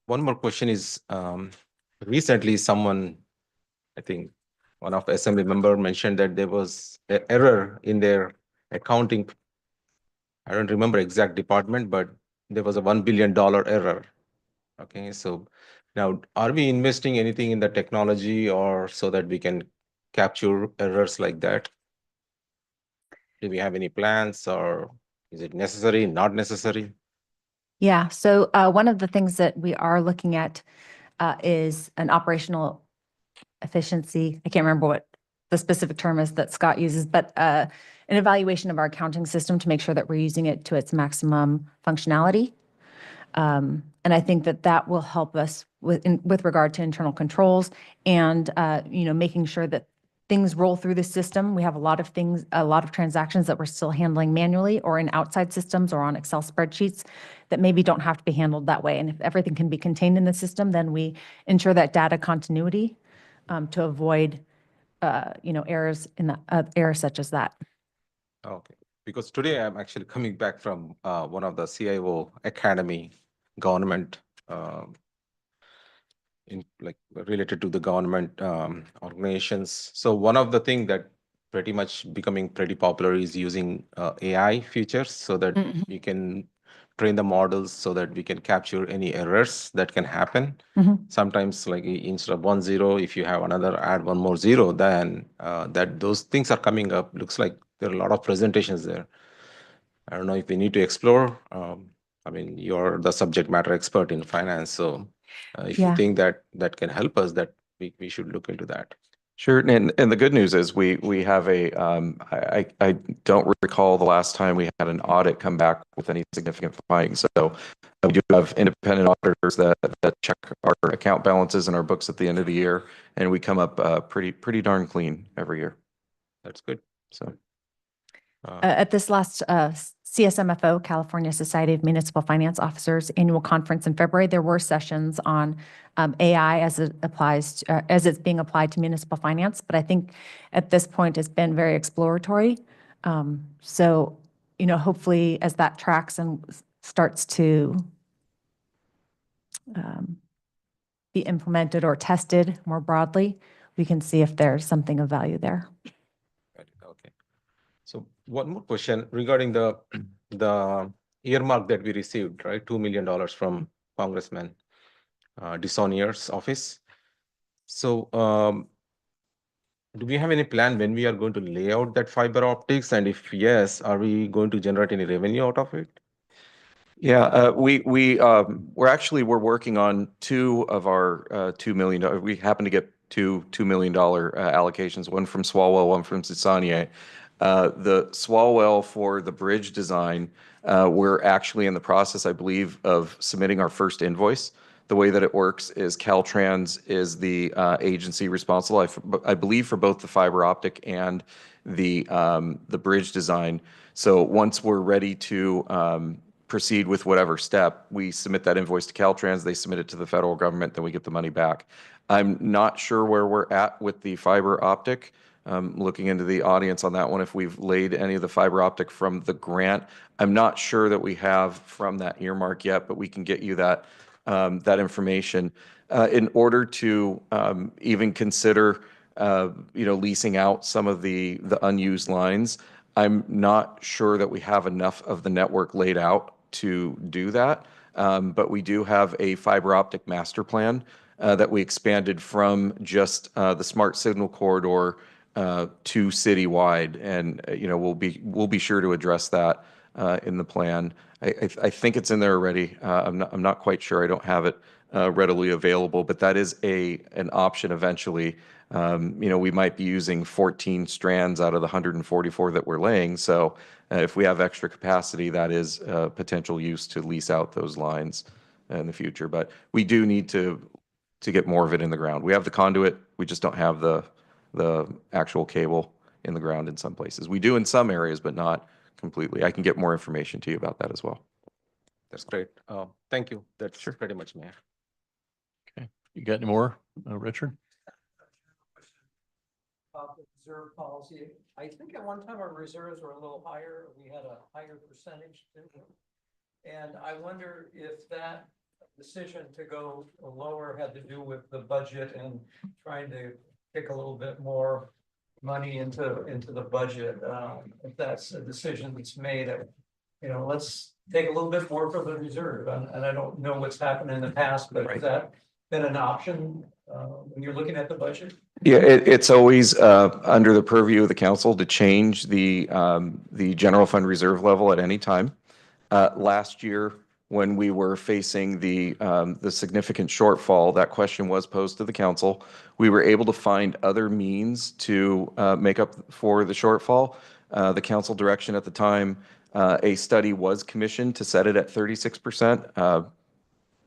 one more question is, recently someone, I think one of the assembly member mentioned that there was an error in their accounting. I don't remember exact department, but there was a $1 billion error. Okay, so now are we investing anything in the technology or so that we can capture errors like that? Do we have any plans or is it necessary, not necessary? Yeah, so one of the things that we are looking at is an operational efficiency. I can't remember what the specific term is that Scott uses, but an evaluation of our accounting system to make sure that we're using it to its maximum functionality. And I think that will help us with regard to internal controls and, making sure that things roll through the system. We have a lot of transactions that we're still handling manually or in outside systems or on Excel spreadsheets that maybe don't have to be handled that way. And if everything can be contained in the system, then we ensure that data continuity to avoid, errors in the, errors such as that. Okay, because today I'm actually coming back from one of the CIO Academy government in like related to the government organizations. So one of the thing that pretty much becoming pretty popular is using AI features so that Mhm. you can train the models so that we can capture any errors that can happen. Mhm. Sometimes like instead of 1 0, if you have another add one more zero, then that those things are coming up. Looks like there are a lot of presentations there. I don't know if we need to explore. I mean, you're the subject matter expert in finance, so if you Yeah. think that that can help us, that we should look into that. Sure. And the good news is we have I don't recall the last time we had an audit come back with any significant findings. So we do have independent auditors that check our account balances and our books at the end of the year, and we come up pretty darn clean every year. That's good. So At this last CSMFO, California Society of Municipal Finance Officers annual conference in February, there were sessions on AI as it applies, as it's being applied to municipal finance. But I think at this point, it's been very exploratory. So, hopefully as that tracks and starts to be implemented or tested more broadly, we can see if there's something of value there. Okay. So one more question regarding the earmark that we received, right? $2 million from Congressman Dissonier's office. So do we have any plan when we are going to lay out that fiber optics? And if yes, are we going to generate any revenue out of it? yeah, we're working on two of our $2 million. We happen to get $2 million allocations, one from Swalwell, one from Sisanier. The Swalwell for the bridge design, we're actually in the process, I believe, of submitting our first invoice. The way that it works is Caltrans is the agency responsible, I believe, for both the fiber optic and the bridge design. So once we're ready to proceed with whatever step, we submit that invoice to Caltrans, they submit it to the federal government, then we get the money back. I'm not sure where we're at with the fiber optic. Looking into the audience on that one, if we've laid any of the fiber optic from the grant. I'm not sure that we have from that earmark yet, but we can get you that information. In order to even consider leasing out some of the unused lines, I'm not sure that we have enough of the network laid out to do that. But we do have a fiber optic master plan that we expanded from just the smart signal corridor to citywide, and we'll be sure to address that in the plan. I think it's in there already. I'm not quite sure. I don't have it readily available, but that is an option eventually. We might be using 14 strands out of the 144 that we're laying. So if we have extra capacity, that is potential use to lease out those lines in the future. But we do need to get more of it in the ground. We have the conduit. We just don't have the actual cable in the ground in some places. We do in some areas, but not completely. I can get more information to you about that as well. That's great. Thank you. That's pretty much, Mayor. Okay. You got any more, Richard? The reserve policy. I think at one time our reserves were a little higher. We had a higher percentage. And I wonder if that decision to go lower had to do with the budget and trying to kick a little bit more money into the budget. If that's a decision that's made, let's take a little bit more for the reserve. And I don't know what's happened in the past, but has that been an option when you're looking at the budget? Yeah, it's always under the purview of the council to change the general fund reserve level at any time. Last year, when we were facing the significant shortfall, that question was posed to the council. We were able to find other means to make up for the shortfall. The council direction at the time, a study was commissioned to set it at 36%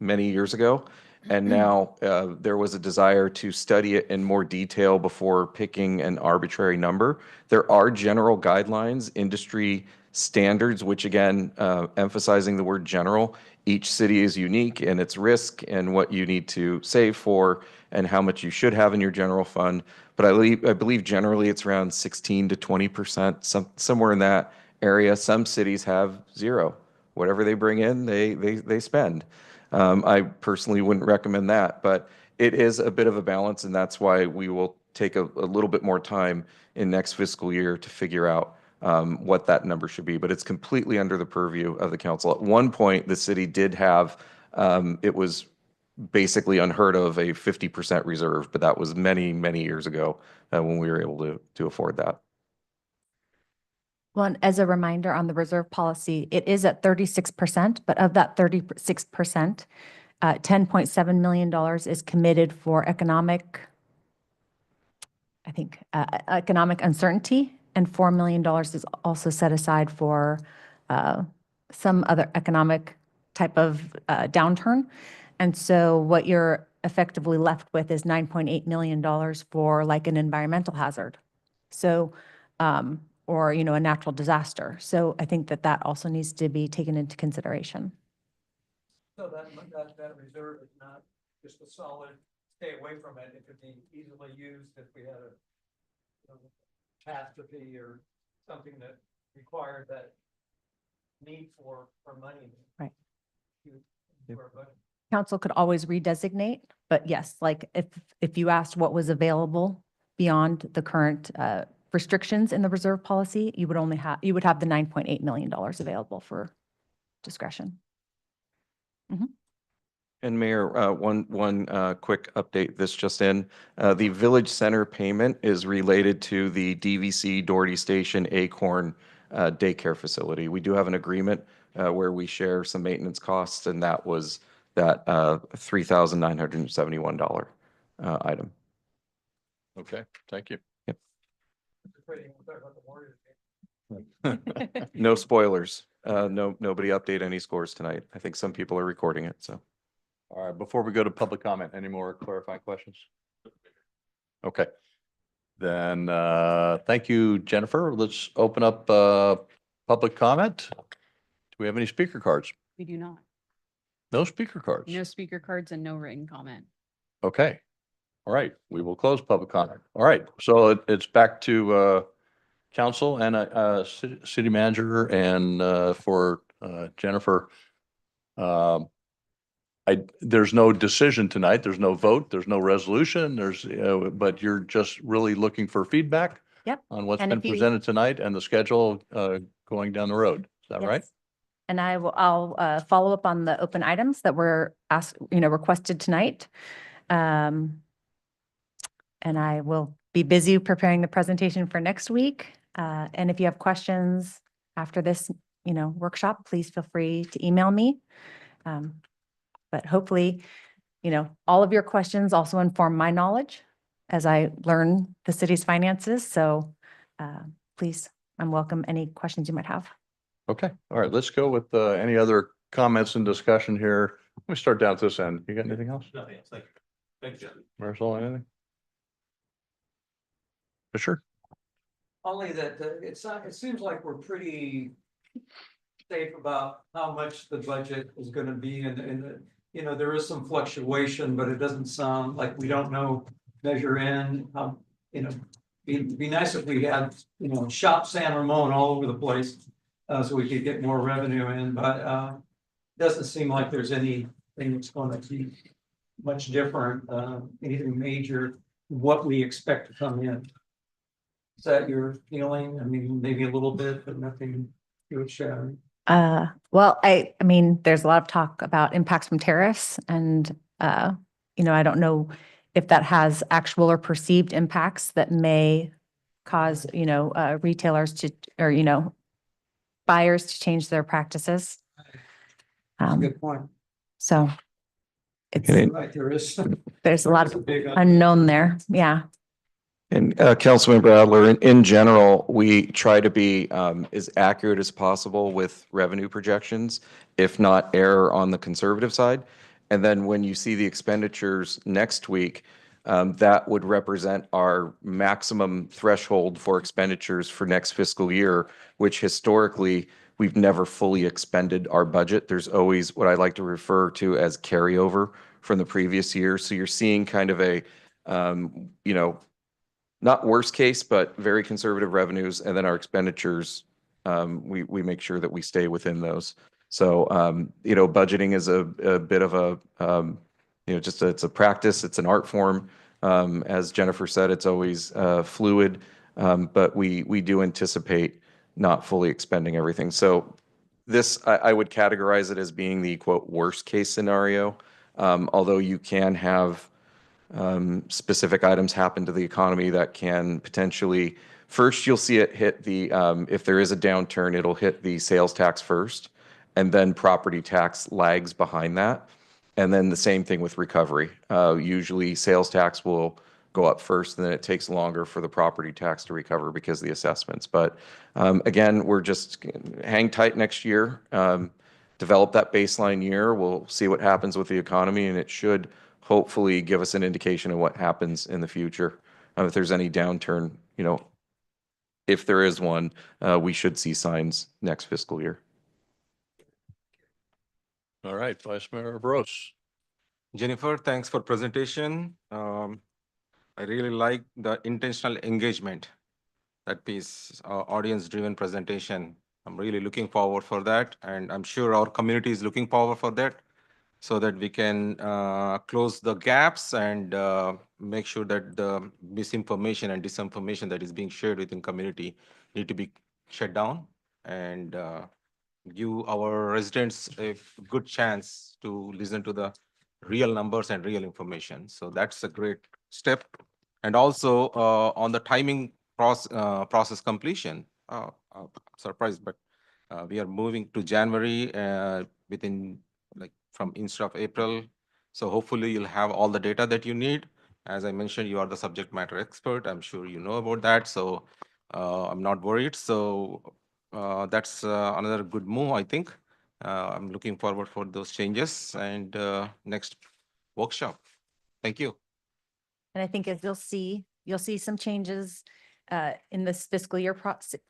many years ago. And now there was a desire to study it in more detail before picking an arbitrary number. There are general guidelines, industry standards, which again, emphasizing the word general, each city is unique in its risk and what you need to save for and how much you should have in your general fund. But I believe generally it's around 16 to 20%, somewhere in that area. Some cities have zero. Whatever they bring in, they spend. I personally wouldn't recommend that, but it is a bit of a balance, and that's why we will take a little bit more time in next fiscal year to figure out what that number should be. But it's completely under the purview of the council. At one point, the city did have, it was basically unheard of, a 50% reserve, but that was many, many years ago when we were able to afford that. Well, and as a reminder on the reserve policy, it is at 36%, but of that 36%, $10.7 million is committed for economic uncertainty, and $4 million is also set aside for some other economic type of downturn. And so what you're effectively left with is $9.8 million for like an environmental hazard. So, or, a natural disaster. So I think that also needs to be taken into consideration. So that reserve is not just a solid, stay away from it. It could be easily used if we had a catastrophe or something that required that need for money. Right. For a budget. Council could always redesignate, but yes, like if you asked what was available beyond the current restrictions in the reserve policy, you would have the $9.8 million available for discretion. And Mayor, one quick update this just in. The Village Center payment is related to the DVC Doherty Station Acorn daycare facility. We do have an agreement where we share some maintenance costs, and that was that $3,971 item. Okay, thank you. No spoilers. Nobody update any scores tonight. I think some people are recording it, so. All right, before we go to public comment, any more clarifying questions? Okay. Then, thank you, Jennifer. Let's open up public comment. Do we have any speaker cards? We do not. No speaker cards? No speaker cards and no written comment. Okay. All right, we will close public comment. All right, so it's back to council and city manager, and for Jennifer. There's no decision tonight. There's no vote. There's no resolution. But you're just really looking for feedback. Yep. On what's And been if you- presented tonight and the schedule going down the road. Is that right? Yes. And I'll follow up on the open items that were requested tonight. And I will be busy preparing the presentation for next week. And if you have questions after this, workshop, please feel free to email me. But hopefully, all of your questions also inform my knowledge as I learn the city's finances. So please, I'm welcome any questions you might have. Okay, all right, let's go with any other comments and discussion here. Let me start down at this end. You got anything else? Nothing else. Thank you. Thanks, John. Marisol, anything? Sure. Only that it seems like we're pretty safe about how much the budget is gonna be, and there is some fluctuation, but it doesn't sound like we don't know, measure in, be nice if we had, shop San Ramon all over the place, so we could get more revenue in, but doesn't seem like there's anything that's gonna be much different, anything major, what we expect to come in. Is that your feeling? I mean, maybe a little bit, but nothing earth shattering. Well, I mean, there's a lot of talk about impacts from tariffs, and I don't know if that has actual or perceived impacts that may cause, retailers to, or, buyers to change their practices. That's a good point. So it's, Right, there is. there's a lot There's a of big unknown there. Yeah. And Councilmember Adler, in general, we try to be as accurate as possible with revenue projections, if not err on the conservative side. And then when you see the expenditures next week, that would represent our maximum threshold for expenditures for next fiscal year, which historically, we've never fully expended our budget. There's always what I like to refer to as carryover from the previous year. So you're seeing kind of a, you know, not worst case, but very conservative revenues, and then our expenditures, we make sure that we stay within those. So, you know, budgeting is a bit of a, you know, just it's a practice, it's an art form. As Jennifer said, it's always fluid, but we do anticipate not fully expending everything. So this, I would categorize it as being the quote worst case scenario, although you can have specific items happen to the economy that can potentially, first, you'll see it hit the, if there is a downturn, it'll hit the sales tax first, and then property tax lags behind that. And then the same thing with recovery. Usually sales tax will go up first, and then it takes longer for the property tax to recover because of the assessments. But again, we're just hang tight next year, develop that baseline year. We'll see what happens with the economy, and it should hopefully give us an indication of what happens in the future. If there's any downturn, you know, if there is one, we should see signs next fiscal year. All right, Vice Mayor Bros. Jennifer, thanks for presentation. I really like the intentional engagement, that piece, audience-driven presentation. I'm really looking forward for that, and I'm sure our community is looking forward for that, so that we can close the gaps and make sure that the misinformation and disinformation that is being shared within community need to be shut down, and give our residents a good chance to listen to the real numbers and real information. So that's a great step. And also on the timing process completion, surprised, but we are moving to January within from instead of April. So hopefully you'll have all the data that you need. As I mentioned, you are the subject matter expert. I'm sure you know about that. So I'm not worried. So that's another good move, I think. I'm looking forward for those changes and next workshop. Thank you. And I think as you'll see some changes in this fiscal year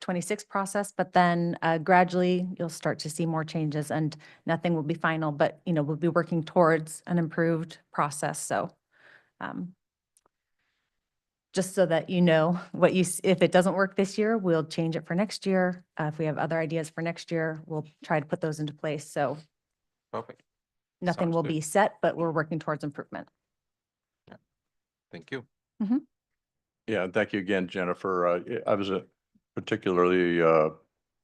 26 process, but then gradually you'll start to see more changes, and nothing will be final, but you know, we'll be working towards an improved process. So just so that you know what if it doesn't work this year, we'll change it for next year. If we have other ideas for next year, we'll try to put those into place. So Perfect. nothing Sounds will good. be set, but we're working towards improvement. Thank you. Yeah, and thank you again, Jennifer. I was particularly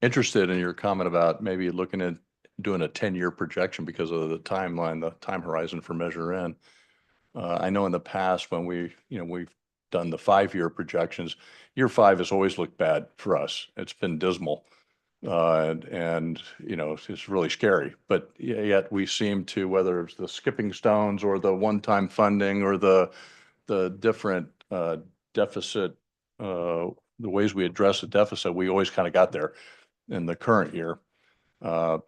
interested in your comment about maybe looking at doing a 10-year projection because of the timeline, the time horizon for Measure N. I know in the past when we've done the 5-year projections, year 5 has always looked bad for us. It's been dismal. And you know, it's really scary, but yet we seem to, whether it's the skipping stones or the one-time funding or the different deficit, the ways we address the deficit, we always kind of got there in the current year.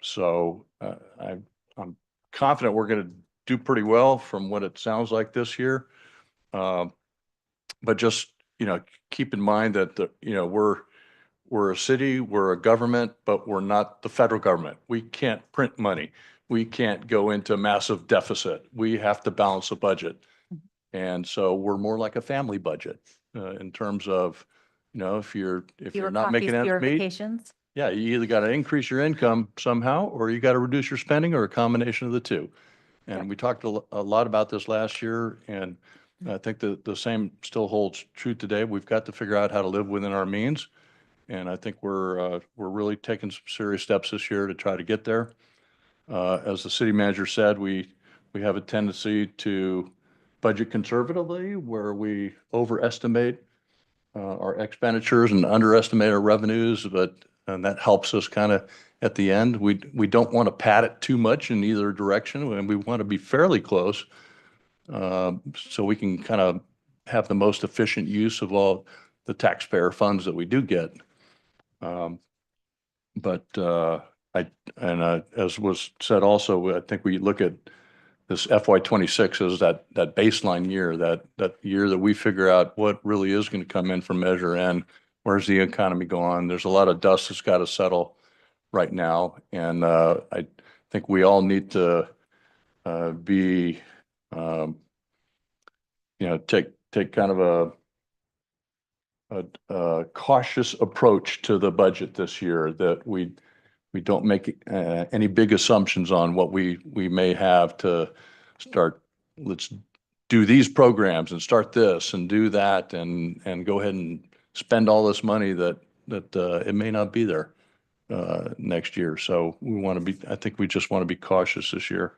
So I'm confident we're going to do pretty well from what it sounds like this year. But just, you know, keep in mind that we're a city, we're a government, but we're not the federal government. We can't print money. We can't go into massive deficit. We have to balance a budget. And so we're more like a family budget in terms of, you know, if you're Fewer not copies, making ends fewer meet, vacations. yeah, you either got to increase your income somehow, or you got to reduce your spending, or a combination of the two. And we talked a lot about this last year, and I think the same still holds true today. We've got to figure out how to live within our means. And I think we're really taking some serious steps this year to try to get there. As the city manager said, we have a tendency to budget conservatively, where we overestimate our expenditures and underestimate our revenues, and that helps us kind of at the end. We don't want to pad it too much in either direction, and we want to be fairly close, so we can kind of have the most efficient use of all the taxpayer funds that we do get. But as was said also, I think we look at this FY '26 is that baseline year, that year that we figure out what really is going to come in from Measure N. Where's the economy going? There's a lot of dust that's got to settle right now. And I think we all need to be, take kind of a cautious approach to the budget this year, that we don't make any big assumptions on what we may have to start. Let's do these programs and start this and do that and go ahead and spend all this money that it may not be there next year. So I think we just want to be cautious this year.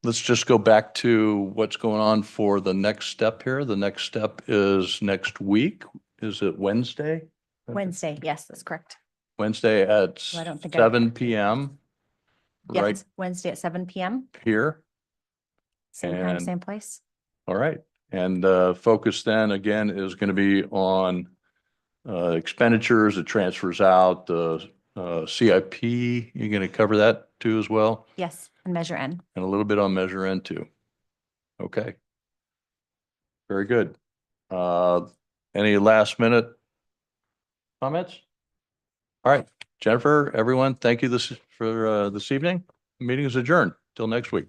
Let's just go back to what's going on for the next step here. The next step is next week. Is it Wednesday? Wednesday, yes, that's correct. Wednesday at Well, I don't think I- 7 PM, right Yes, Wednesday at 7 PM, here. same time, And- same place. All right. And focus then again is going to be on expenditures, it transfers out, the CIP. You're going to cover that too as well, Yes, and Measure N. and a little bit on Measure N too. Okay. Very good. Any last minute comments? All right, Jennifer, everyone, thank you for this evening. The meeting is adjourned till next week.